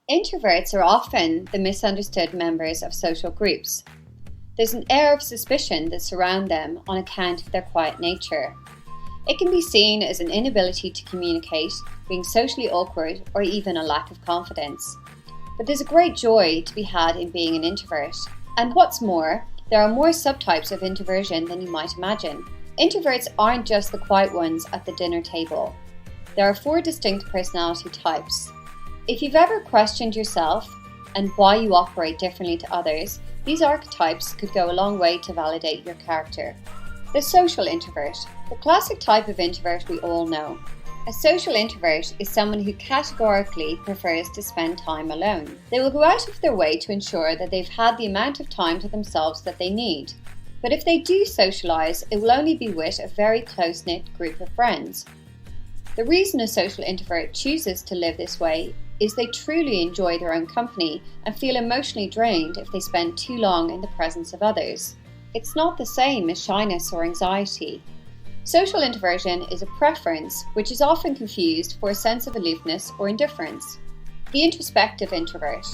Introverts are often the misunderstood members of social groups. There's an air of suspicion that surrounds them on account of their quiet nature. It can be seen as an inability to communicate, being socially awkward, or even a lack of confidence. But there's a great joy to be had in being an introvert. And what's more, there are more subtypes of introversion than you might imagine. Introverts aren't just the quiet ones at the dinner table. There are 4 distinct personality types. If you've ever questioned yourself and why you operate differently to others, these archetypes could go a long way to validate your character. The social introvert, the classic type of introvert we all know. A social introvert is someone who categorically prefers to spend time alone. They will go out of their way to ensure that they've had the amount of time to themselves that they need. But if they do socialise, it will only be with a very close-knit group of friends. The reason a social introvert chooses to live this way is they truly enjoy their own company and feel emotionally drained if they spend too long in the presence of others. It's not the same as shyness or anxiety. Social introversion is a preference which is often confused for a sense of aloofness or indifference. The introspective introvert.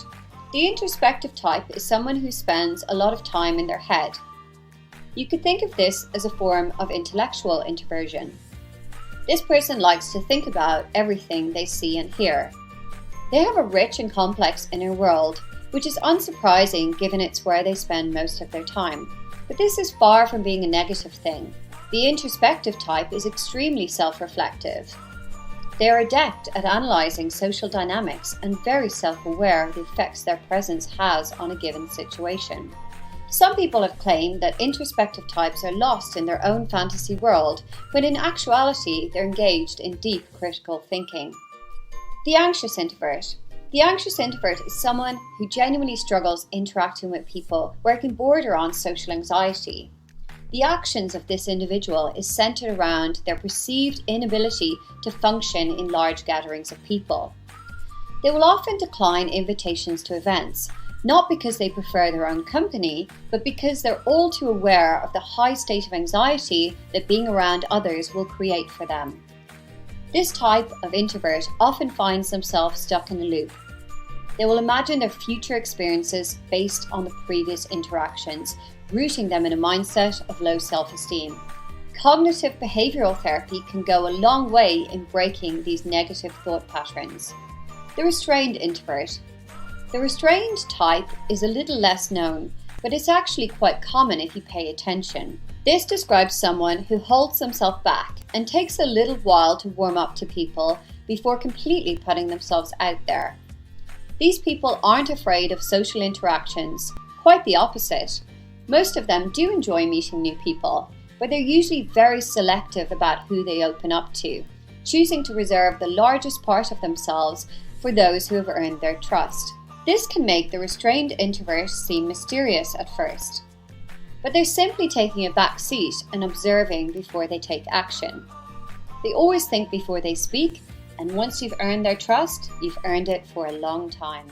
The introspective type is someone who spends a lot of time in their head. You could think of this as a form of intellectual introversion. This person likes to think about everything they see and hear. They have a rich and complex inner world, which is unsurprising given it's where they spend most of their time. But this is far from being a negative thing. The introspective type is extremely self-reflective. They are adept at analysing social dynamics and very self-aware of the effects their presence has on a given situation. Some people have claimed that introspective types are lost in their own fantasy world, when in actuality they're engaged in deep critical thinking. The anxious introvert. The anxious introvert is someone who genuinely struggles interacting with people, where it can border on social anxiety. The actions of this individual is centered around their perceived inability to function in large gatherings of people. They will often decline invitations to events, not because they prefer their own company, but because they're all too aware of the high state of anxiety that being around others will create for them. This type of introvert often finds themselves stuck in a loop. They will imagine their future experiences based on the previous interactions, rooting them in a mindset of low self-esteem. Cognitive behavioural therapy can go a long way in breaking these negative thought patterns. The restrained introvert. The restrained type is a little less known, but it's actually quite common if you pay attention. This describes someone who holds themselves back and takes a little while to warm up to people before completely putting themselves out there. These people aren't afraid of social interactions, quite the opposite. Most of them do enjoy meeting new people, but they're usually very selective about who they open up to, choosing to reserve the largest part of themselves for those who have earned their trust. This can make the restrained introvert seem mysterious at first, but they're simply taking a back seat and observing before they take action. They always think before they speak, and once you've earned their trust, you've earned it for a long time.